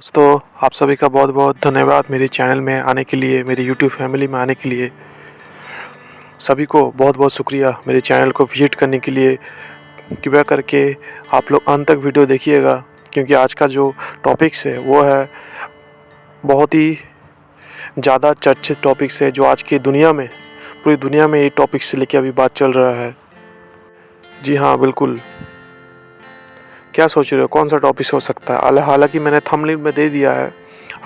दोस्तों, आप सभी का बहुत बहुत धन्यवाद मेरे चैनल में आने के लिए, मेरी यूट्यूब फैमिली में आने के लिए। सभी को बहुत बहुत शुक्रिया मेरे चैनल को विजिट करने के लिए। कृपया करके आप लोग अंत तक वीडियो देखिएगा, क्योंकि आज का जो टॉपिक्स है वो है बहुत ही ज़्यादा चर्चित टॉपिक्स है, जो आज की दुनिया में, पूरी दुनिया में ये टॉपिक से लेकर अभी बात चल रहा है। जी हाँ, बिल्कुल। क्या सोच रहे हो कौन सा टॉपिक हो सकता है? हालांकि मैंने थंबनेल में दे दिया है,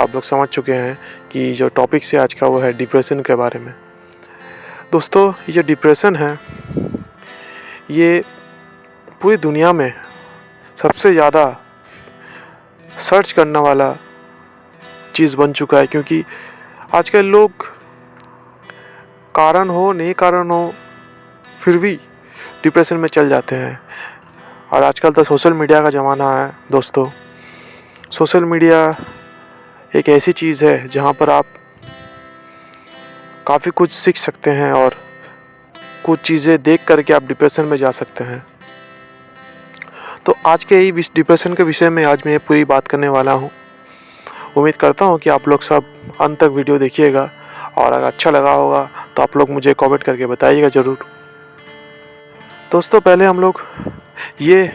आप लोग समझ चुके हैं कि जो टॉपिक है आज का वो है डिप्रेशन के बारे में। दोस्तों, ये जो डिप्रेशन है ये पूरी दुनिया में सबसे ज़्यादा सर्च करने वाला चीज़ बन चुका है, क्योंकि आजकल लोग कारण हो नहीं कारण हो फिर भी डिप्रेशन में चल जाते हैं। और आजकल तो सोशल मीडिया का ज़माना है दोस्तों। सोशल मीडिया एक ऐसी चीज़ है जहाँ पर आप काफ़ी कुछ सीख सकते हैं और कुछ चीज़ें देख करके आप डिप्रेशन में जा सकते हैं। तो आज के ही डिप्रेशन के विषय में आज मैं पूरी बात करने वाला हूँ। उम्मीद करता हूँ कि आप लोग सब अंत तक वीडियो देखिएगा, और अगर अच्छा लगा होगा तो आप लोग मुझे कमेंट करके बताइएगा ज़रूर। दोस्तों, पहले हम लोग ये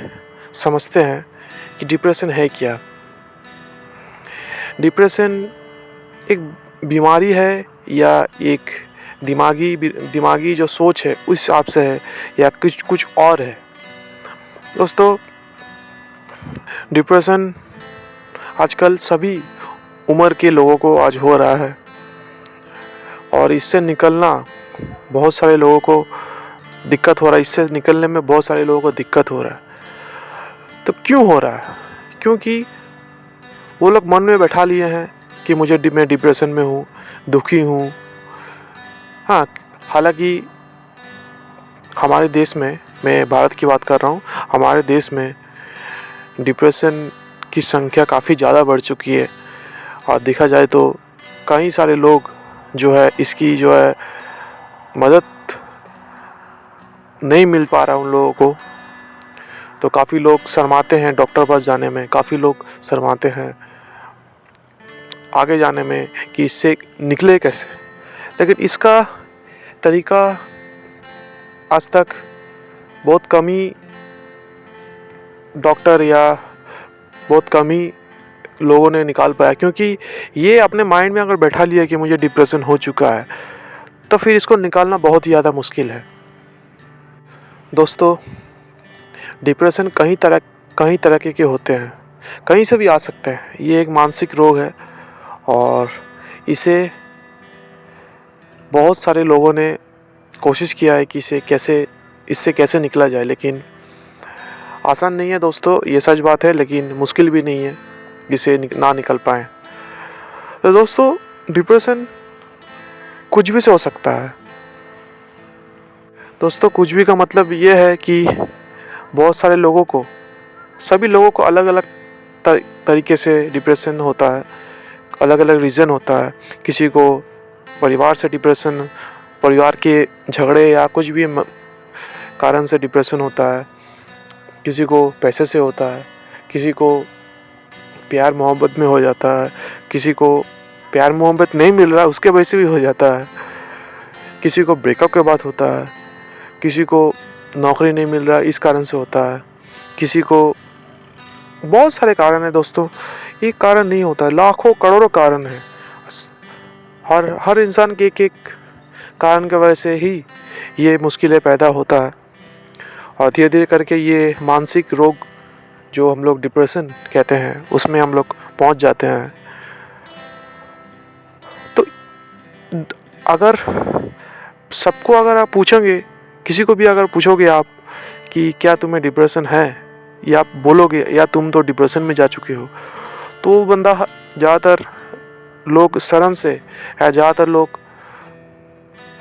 समझते हैं कि डिप्रेशन है क्या। डिप्रेशन एक बीमारी है या एक दिमागी जो सोच है उस हिसाब से है, या कुछ और है। दोस्तों, डिप्रेशन आजकल सभी उम्र के लोगों को आज हो रहा है, और इससे निकलना बहुत सारे लोगों को दिक्कत हो रहा है। इससे निकलने में बहुत सारे लोगों को दिक्कत हो रहा है। तो क्यों हो रहा है? क्योंकि वो लोग मन में बैठा लिए हैं कि मैं डिप्रेशन में हूँ, दुखी हूँ। हाँ, हालांकि हमारे देश में, मैं भारत की बात कर रहा हूँ, हमारे देश में डिप्रेशन की संख्या काफ़ी ज़्यादा बढ़ चुकी है। और देखा जाए तो कई सारे लोग जो है इसकी जो है मदद नहीं मिल पा रहा उन लोगों को। तो काफ़ी लोग शर्माते हैं डॉक्टर पास जाने में, काफ़ी लोग शर्माते हैं आगे जाने में कि इससे निकले कैसे। लेकिन इसका तरीका आज तक बहुत कम ही डॉक्टर या बहुत कम ही लोगों ने निकाल पाया, क्योंकि ये अपने माइंड में अगर बैठा लिया कि मुझे डिप्रेशन हो चुका है तो फिर इसको निकालना बहुत ही ज़्यादा मुश्किल है। दोस्तों, डिप्रेशन कई तरह के होते हैं, कहीं से भी आ सकते हैं। ये एक मानसिक रोग है, और इसे बहुत सारे लोगों ने कोशिश किया है कि इससे कैसे निकला जाए, लेकिन आसान नहीं है दोस्तों, ये सच बात है। लेकिन मुश्किल भी नहीं है इसे ना निकल पाएँ। तो दोस्तों, डिप्रेशन कुछ भी से हो सकता है। दोस्तों, कुछ भी का मतलब ये है कि बहुत सारे लोगों को, सभी लोगों को अलग अलग तरीके से डिप्रेशन होता है, अलग अलग रीज़न होता है। किसी को परिवार से डिप्रेशन, परिवार के झगड़े या कुछ भी कारण से डिप्रेशन होता है। किसी को पैसे से होता है, किसी को प्यार मोहब्बत में हो जाता है, किसी को प्यार मोहब्बत नहीं मिल रहा उसके वजह से भी हो जाता है, किसी को ब्रेकअप के बाद होता है, किसी को नौकरी नहीं मिल रहा इस कारण से होता है, किसी को बहुत सारे कारण हैं दोस्तों। एक कारण नहीं होता है, लाखों करोड़ों कारण हैं। हर इंसान के एक कारण की वजह से ही ये मुश्किलें पैदा होता है, और धीरे धीरे करके ये मानसिक रोग जो हम लोग डिप्रेशन कहते हैं उसमें हम लोग पहुंच जाते हैं। तो अगर अगर आप पूछोगे, किसी को भी अगर पूछोगे आप कि क्या तुम्हें डिप्रेशन है, या आप बोलोगे या तुम तो डिप्रेशन में जा चुके हो, तो वो बंदा, ज़्यादातर लोग शर्म से, या ज़्यादातर लोग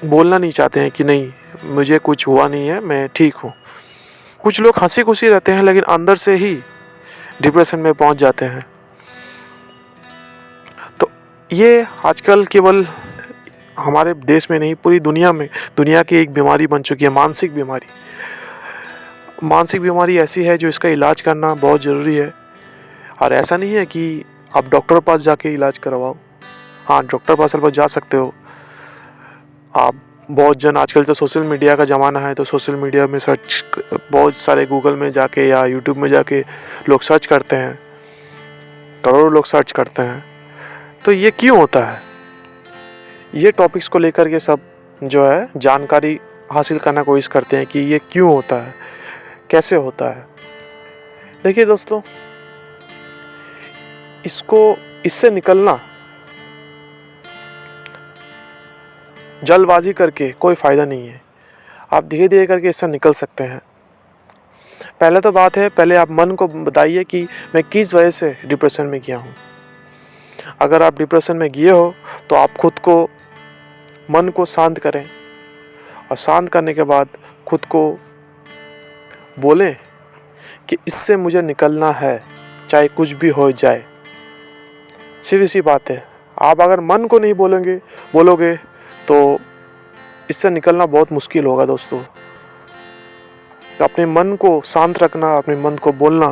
बोलना नहीं चाहते हैं कि नहीं मुझे कुछ हुआ नहीं है, मैं ठीक हूँ। कुछ लोग हंसी खुशी रहते हैं, लेकिन अंदर से ही डिप्रेशन में पहुंच जाते हैं। तो ये आजकल केवल हमारे देश में नहीं, पूरी दुनिया की एक बीमारी बन चुकी है, मानसिक बीमारी। मानसिक बीमारी ऐसी है जो इसका इलाज करना बहुत ज़रूरी है। और ऐसा नहीं है कि आप डॉक्टर के पास जाके इलाज करवाओ। हाँ, डॉक्टर पास जा सकते हो आप। बहुत जन आजकल तो सोशल मीडिया का ज़माना है, तो सोशल मीडिया में सर्च, बहुत सारे गूगल में जाके या यूट्यूब में जाके लोग सर्च करते हैं, करोड़ों लोग सर्च करते हैं। तो ये क्यों होता है? ये टॉपिक्स को लेकर के सब जो है जानकारी हासिल करना कोशिश करते हैं कि ये क्यों होता है, कैसे होता है। देखिए दोस्तों, इससे निकलना जल्दबाजी करके कोई फ़ायदा नहीं है। आप धीरे धीरे करके इससे निकल सकते हैं। पहले तो बात है, पहले आप मन को बताइए कि मैं किस वजह से डिप्रेशन में गया हूँ। अगर आप डिप्रेशन में गए हो तो आप खुद को, मन को शांत करें, और शांत करने के बाद खुद को बोलें कि इससे मुझे निकलना है, चाहे कुछ भी हो जाए। सीधी सी बात है। आप अगर मन को नहीं बोलोगे तो इससे निकलना बहुत मुश्किल होगा दोस्तों। तो अपने मन को शांत रखना, अपने मन को बोलना,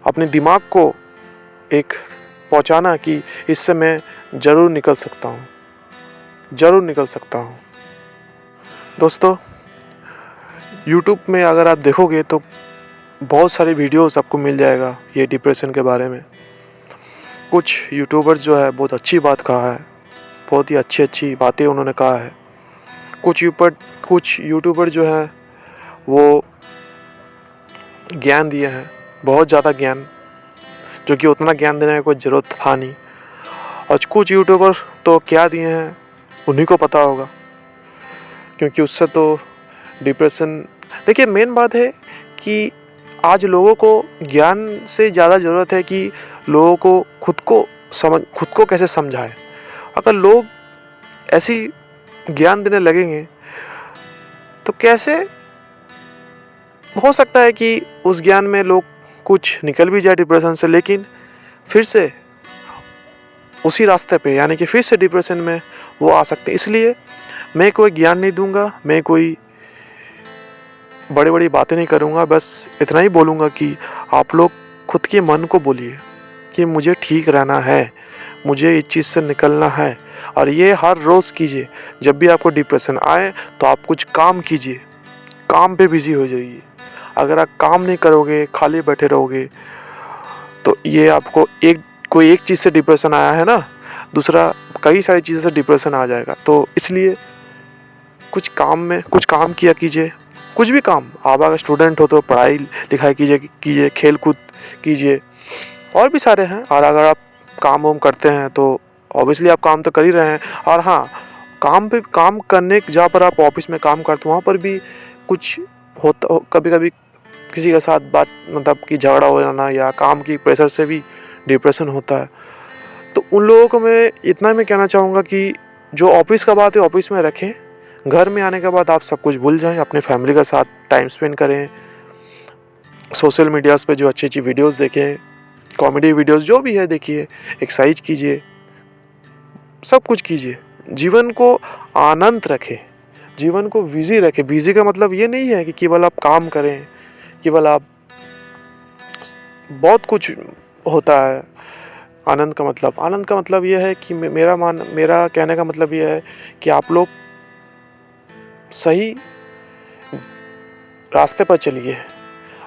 अपने दिमाग को एक पहुंचाना कि इससे मैं ज़रूर निकल सकता हूँ, ज़रूर निकल सकता हूँ। दोस्तों, YouTube में अगर आप देखोगे तो बहुत सारी वीडियोस आपको मिल जाएगा ये डिप्रेशन के बारे में। कुछ यूट्यूबर्स जो है बहुत अच्छी बात कहा है, बहुत ही अच्छी अच्छी बातें उन्होंने कहा है। कुछ यूट्यूबर जो हैं वो ज्ञान दिए हैं, बहुत ज़्यादा ज्ञान, जो कि उतना ज्ञान देने की कोई ज़रूरत था नहीं। और कुछ यूट्यूबर तो क्या दिए हैं उन्हीं को पता होगा, क्योंकि उससे तो डिप्रेशन। देखिए, मेन बात है कि आज लोगों को ज्ञान से ज़्यादा ज़रूरत है कि लोगों को खुद को कैसे समझाएं। अगर लोग ऐसी ज्ञान देने लगेंगे तो कैसे हो सकता है कि उस ज्ञान में लोग कुछ निकल भी जाए डिप्रेशन से, लेकिन फिर से उसी रास्ते पे, यानी कि फिर से डिप्रेशन में वो आ सकते हैं। इसलिए मैं कोई ज्ञान नहीं दूंगा, मैं कोई बड़ी बड़ी बातें नहीं करूंगा। बस इतना ही बोलूँगा कि आप लोग खुद के मन को बोलिए कि मुझे ठीक रहना है, मुझे इस चीज़ से निकलना है। और ये हर रोज़ कीजिए। जब भी आपको डिप्रेशन आए तो आप कुछ काम कीजिए, काम पे बिजी हो जाइए। अगर आप काम नहीं करोगे, खाली बैठे रहोगे, तो ये आपको कोई एक चीज़ से डिप्रेशन आया है ना, दूसरा कई सारी चीज़ों से डिप्रेशन आ जाएगा। तो इसलिए कुछ काम किया कीजिए। कुछ भी काम, आप अगर स्टूडेंट हो तो पढ़ाई लिखाई कीजिए, खेल कूद कीजिए, और भी सारे हैं। और अगर आप काम वाम करते हैं तो ऑब्वियसली आप काम तो कर ही रहे हैं। और हाँ, काम करने जहाँ पर आप ऑफिस में काम करते हो वहाँ पर भी कुछ होता, कभी कभी किसी के साथ बात, मतलब कि झगड़ा हो जाना या काम की प्रेशर से भी डिप्रेशन होता है। तो उन लोगों को मैं इतना मैं कहना चाहूँगा कि जो ऑफिस का बात है ऑफिस में रखें, घर में आने के बाद आप सब कुछ भूल जाएं, अपने फैमिली के साथ टाइम स्पेंड करें, सोशल मीडियाज़ पे जो अच्छी अच्छी वीडियोस देखें, कॉमेडी वीडियोस जो भी है देखिए, एक्सरसाइज कीजिए, सब कुछ कीजिए। जीवन को आनंद रखें, जीवन को बिजी रखें। बिजी का मतलब ये नहीं है कि केवल आप काम करें, केवल आप, बहुत कुछ होता है। आनंद का मतलब ये है कि मेरा कहने का मतलब ये है कि आप लोग सही रास्ते पर चलिए।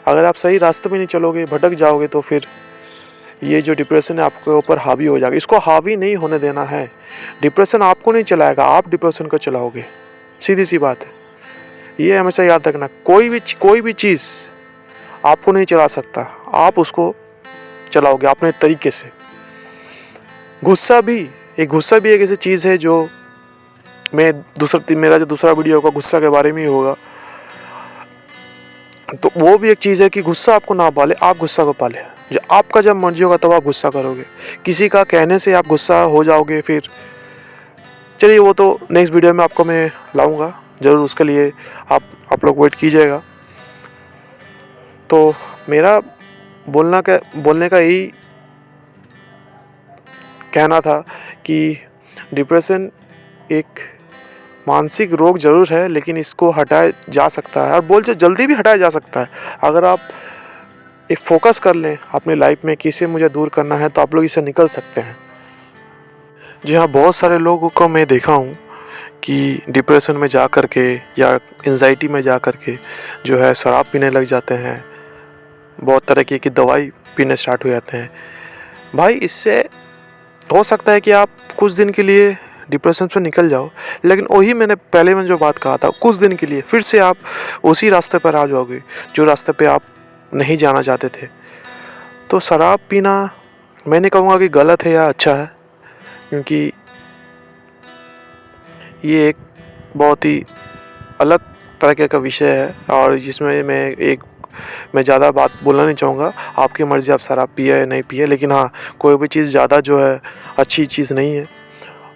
अगर आप सही रास्ते में नहीं चलोगे, भटक जाओगे, तो फिर ये जो डिप्रेशन है आपके ऊपर हावी हो जाएगा। इसको हावी नहीं होने देना है। डिप्रेशन आपको नहीं चलाएगा, आप डिप्रेशन को चलाओगे। सीधी सी बात है, ये हमेशा याद रखना। कोई भी चीज़ आपको नहीं चला सकता, आप उसको चलाओगे अपने तरीके से। गुस्सा भी एक ऐसी चीज़ है जो मेरा जो दूसरा वीडियो होगा गुस्सा के बारे में ही होगा। तो वो भी एक चीज़ है कि गुस्सा आपको ना पाले, आप गुस्सा को पाले। जो आपका जब मर्जी होगा तब आप गुस्सा करोगे, किसी का कहने से आप गुस्सा हो जाओगे। फिर चलिए, वो तो नेक्स्ट वीडियो में आपको मैं लाऊंगा ज़रूर, उसके लिए आप लोग वेट कीजिएगा। तो मेरा बोलने का यही कहना था कि डिप्रेशन एक मानसिक रोग ज़रूर है, लेकिन इसको हटाया जा सकता है, और जल्दी भी हटाया जा सकता है। अगर आप एक फ़ोकस कर लें अपनी लाइफ में कि इसे मुझे दूर करना है, तो आप लोग इससे निकल सकते हैं। जी हाँ, बहुत सारे लोगों को मैं देखा हूँ कि डिप्रेशन में जा कर के या एंजाइटी में जा कर के जो है शराब पीने लग जाते हैं, बहुत तरह की दवाई पीने स्टार्ट हो जाते हैं। भाई, इससे हो सकता है कि आप कुछ दिन के लिए डिप्रेशन से निकल जाओ, लेकिन वही मैंने जो बात कहा था, कुछ दिन के लिए फिर से आप उसी रास्ते पर आ जाओगे जो रास्ते पे आप नहीं जाना चाहते थे। तो शराब पीना मैं नहीं कहूँगा कि गलत है या अच्छा है, क्योंकि ये एक बहुत ही अलग तरह का विषय है और जिसमें मैं ज़्यादा बात बोलना नहीं चाहूँगा। आपकी मर्ज़ी, आप शराब पिए या नहीं पिए, लेकिन हाँ, कोई भी चीज़ ज़्यादा जो है अच्छी चीज़ नहीं है।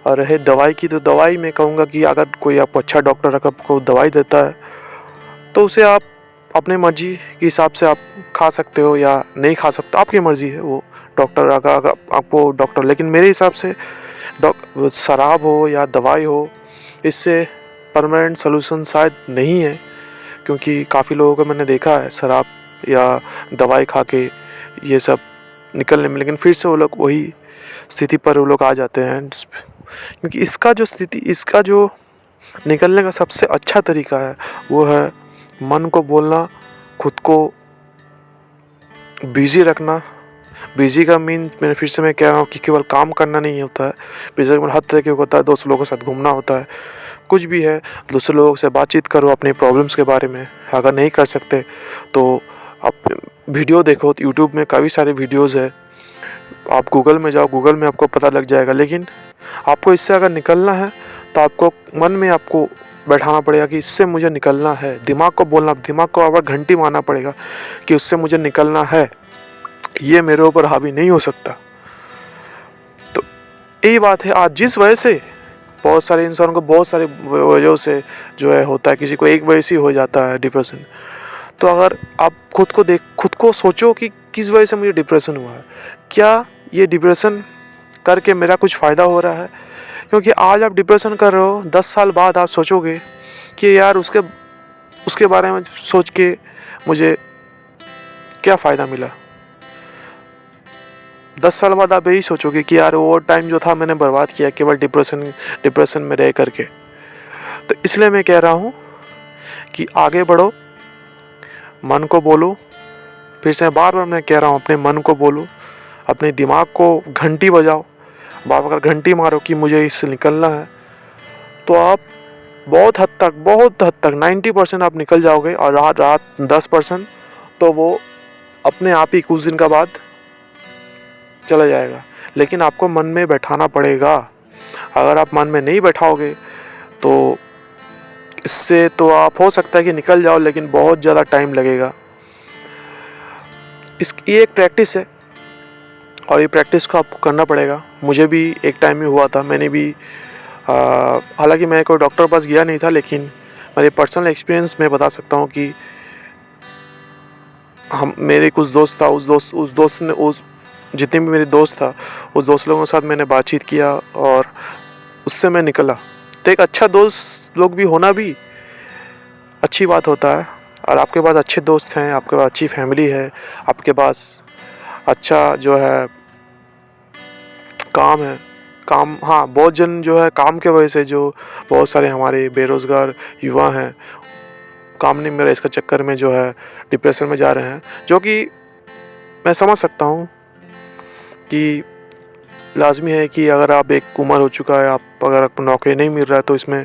और रहे दवाई की, तो दवाई मैं कहूँगा कि अगर कोई आपको अच्छा डॉक्टर अगर आपको दवाई देता है तो उसे आप अपने मर्ज़ी के हिसाब से आप खा सकते हो या नहीं खा सकते, आपकी मर्ज़ी है वो डॉक्टर अगर आपको डॉक्टर। लेकिन मेरे हिसाब से शराब हो या दवाई हो, इससे परमानेंट सलूशन शायद नहीं है, क्योंकि काफ़ी लोगों को मैंने देखा है शराब या दवाई खा के ये सब निकलने में, लेकिन फिर से वो लोग वही स्थिति पर वो लोग आ जाते हैं। क्योंकि इसका जो निकलने का सबसे अच्छा तरीका है वो है मन को बोलना, खुद को बिज़ी रखना। बिज़ी का मीन मैं कह रहा हूँ कि केवल काम करना नहीं होता है। बिज़ी का हर तरह के होता है, दोस्त लोगों के साथ घूमना होता है, कुछ भी है, दूसरे लोगों से बातचीत करो अपने प्रॉब्लम्स के बारे में। अगर नहीं कर सकते तो आप वीडियो देखो, तो यूट्यूब में काफ़ी सारे वीडियोज़ है, आप गूगल में जाओ, गूगल में आपको पता लग जाएगा। लेकिन आपको इससे अगर निकलना है तो आपको मन में आपको बैठाना पड़ेगा कि इससे मुझे निकलना है। दिमाग को बोलना, दिमाग को अगर घंटी मारना पड़ेगा कि उससे मुझे निकलना है, ये मेरे ऊपर हावी नहीं हो सकता। तो यही बात है। आज जिस वजह से बहुत सारे इंसान को बहुत सारे वजहों से जो है होता है, किसी को एक वजह से हो जाता है डिप्रेशन। तो अगर आप खुद को सोचो कि किस वजह से मुझे डिप्रेशन हुआ है, क्या ये डिप्रेशन करके मेरा कुछ फ़ायदा हो रहा है? क्योंकि आज आप डिप्रेशन कर रहे हो, 10 साल बाद आप सोचोगे कि यार उसके बारे में सोच के मुझे क्या फ़ायदा मिला। 10 साल बाद आप यही सोचोगे कि यार वो टाइम जो था मैंने बर्बाद किया केवल डिप्रेशन में रह करके। तो इसलिए मैं कह रहा हूँ कि आगे बढ़ो, मन को बोलो। फिर से बार बार मैं कह रहा हूँ, अपने मन को बोलो, अपने दिमाग को घंटी बजाओ। बार बार घंटी मारो कि मुझे इससे निकलना है, तो आप बहुत हद तक 90% आप निकल जाओगे। और रात 10% तो वो अपने आप ही कुछ दिन का बाद चला जाएगा। लेकिन आपको मन में बैठाना पड़ेगा। अगर आप मन में नहीं बैठाओगे तो इससे तो आप हो सकता है कि निकल जाओ, लेकिन बहुत ज़्यादा टाइम लगेगा। ये एक प्रैक्टिस है और ये प्रैक्टिस को आपको करना पड़ेगा। मुझे भी एक टाइम में हुआ था, मैंने भी हालांकि मैं कोई डॉक्टर के पास गया नहीं था, लेकिन मेरे पर्सनल एक्सपीरियंस में बता सकता हूँ कि मेरे कुछ दोस्त था, उस दोस्त ने जितने भी मेरे दोस्त था, उस दोस्त लोगों के साथ मैंने बातचीत किया और उससे मैं निकला। तो एक अच्छा दोस्त लोग भी होना भी अच्छी बात होता है। और आपके पास अच्छे दोस्त हैं, आपके पास अच्छी फैमिली है, आपके पास अच्छा जो है काम है। हाँ, बहुत जन जो है काम के वजह से, जो बहुत सारे हमारे बेरोज़गार युवा हैं, काम नहीं मिल रहा इसका चक्कर में जो है डिप्रेशन में जा रहे हैं। जो कि मैं समझ सकता हूँ कि लाजमी है कि अगर आप एक उम्र हो चुका है, अगर आपको नौकरी नहीं मिल रहा है, तो इसमें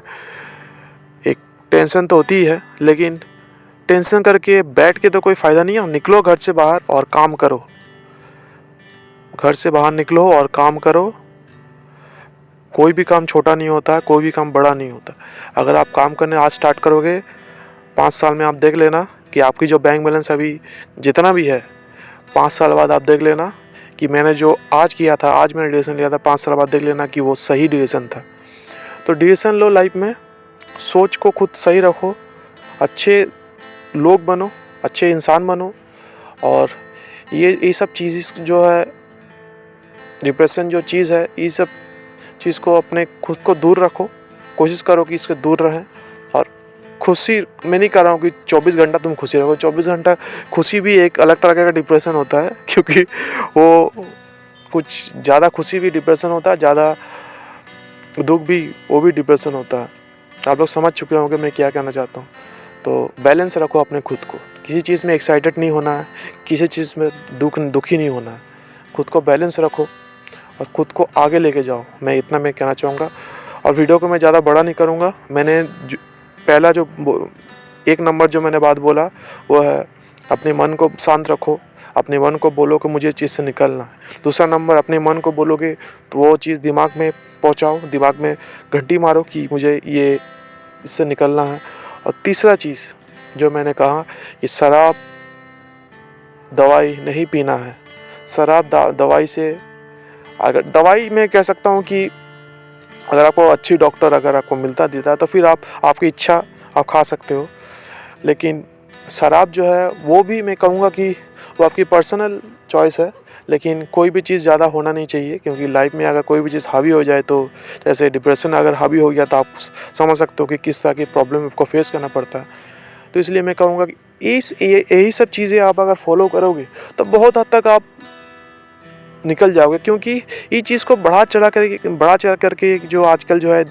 एक टेंशन तो होती ही है। लेकिन टेंशन करके बैठ के तो कोई फ़ायदा नहीं है। निकलो घर से बाहर और काम करो। घर से बाहर निकलो और काम करो। कोई भी काम छोटा नहीं होता है, कोई भी काम बड़ा नहीं होता। अगर आप काम करने आज स्टार्ट करोगे, 5 साल में आप देख लेना कि आपकी जो बैंक बैलेंस अभी जितना भी है, 5 साल बाद आप देख लेना कि मैंने जो आज किया था, आज मैंने डिसीजन लिया था, 5 साल बाद देख लेना कि वो सही डिसीजन था। तो डिसीजन लो लाइफ में, सोच को खुद सही रखो, अच्छे लोग बनो, अच्छे इंसान बनो। और ये सब चीज़ जो है, डिप्रेशन जो चीज़ है, ये सब चीज़ को अपने खुद को दूर रखो। कोशिश करो कि इसके दूर रहें और खुशी मैं नहीं कह रहा हूँ कि 24 घंटा तुम खुशी रहो। 24 घंटा खुशी भी एक अलग तरह का डिप्रेशन होता है, क्योंकि वो कुछ ज़्यादा खुशी भी डिप्रेशन होता है, ज़्यादा दुख भी वो भी डिप्रेशन होता है। आप लोग समझ चुके होंगे मैं क्या कहना चाहता हूँ। तो बैलेंस रखो अपने खुद को, किसी चीज़ में एक्साइटेड नहीं होना है, किसी चीज़ में दुखी नहीं होना है। खुद को बैलेंस रखो और खुद को आगे लेके जाओ। मैं इतना मैं कहना चाहूँगा। और वीडियो को मैं ज़्यादा बड़ा नहीं करूँगा। मैंने पहला जो 1 नंबर जो मैंने बात बोला वो है अपने मन को शांत रखो, अपने मन को बोलो कि मुझे इस चीज़ से निकलना है। दूसरा नंबर, अपने मन को बोलोगे तो वो चीज़ दिमाग में पहुँचाओ, दिमाग में घंटी मारो कि मुझे ये इससे निकलना है। और तीसरा चीज़ जो मैंने कहा कि शराब दवाई नहीं पीना है। शराब दवाई से, अगर दवाई मैं कह सकता हूँ कि अगर आपको अच्छी डॉक्टर अगर आपको मिलता देता है तो फिर आपकी इच्छा आप खा सकते हो। लेकिन शराब जो है वो भी मैं कहूँगा कि वो आपकी पर्सनल चॉइस है, लेकिन कोई भी चीज़ ज़्यादा होना नहीं चाहिए, क्योंकि लाइफ में अगर कोई भी चीज़ हावी हो जाए तो जैसे डिप्रेशन अगर हावी हो गया तो आप समझ सकते हो कि किस तरह की प्रॉब्लम आपको फेस करना पड़ता है। तो इसलिए मैं कहूँगा कि यही सब चीज़ें आप अगर फॉलो करोगे तो बहुत हद तक आप निकल जाओगे। क्योंकि ये चीज़ को बढ़ा चढ़ा करके जो आजकल जो है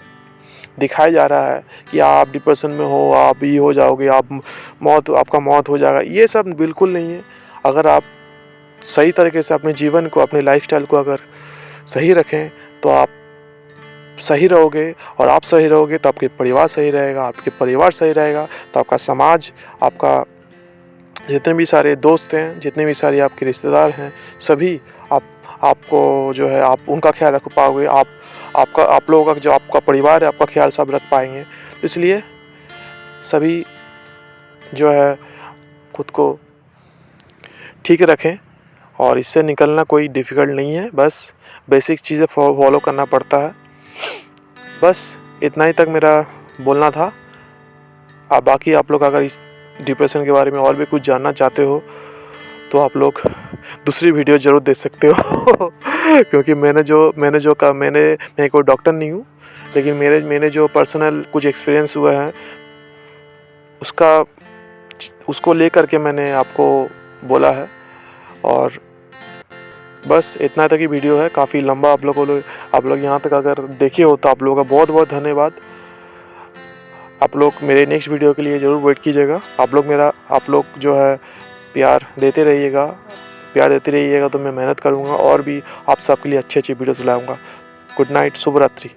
दिखाया जा रहा है कि आप डिप्रेशन में हो, आप ये हो जाओगे, आपका मौत हो जाएगा, ये सब बिल्कुल नहीं है। अगर आप सही तरीके से अपने जीवन को, अपने लाइफस्टाइल को अगर सही रखें तो आप सही रहोगे, और आप सही रहोगे तो आपके परिवार सही रहेगा, आपके परिवार सही रहेगा तो आपका समाज, आपका जितने भी सारे दोस्त हैं, जितने भी सारे आपके रिश्तेदार हैं, सभी आपको जो है आप उनका ख्याल रख पाओगे। आप लोगों का जो आपका परिवार है आपका ख्याल सब रख पाएंगे। इसलिए सभी जो है खुद को ठीक रखें, और इससे निकलना कोई डिफ़िकल्ट नहीं है, बस बेसिक चीज़ें फॉलो करना पड़ता है। बस इतना ही तक मेरा बोलना था। बाकी आप लोग अगर इस डिप्रेशन के बारे में और भी कुछ जानना चाहते हो तो आप लोग दूसरी वीडियो ज़रूर देख सकते हो क्योंकि मैं कोई डॉक्टर नहीं हूँ, लेकिन मैंने जो पर्सनल कुछ एक्सपीरियंस हुआ है उसको लेकर के मैंने आपको बोला है। और बस इतना तक ही वीडियो है, काफ़ी लंबा आप लोग यहाँ तक अगर देखे हो तो आप लोगों का बहुत बहुत धन्यवाद। आप लोग मेरे नेक्स्ट वीडियो के लिए ज़रूर वेट कीजिएगा। आप लोग जो है प्यार देते रहिएगा तो मैं मेहनत करूँगा और भी आप सबके लिए अच्छी वीडियोस लाऊँगा। गुड नाइट, शुभ रात्रि।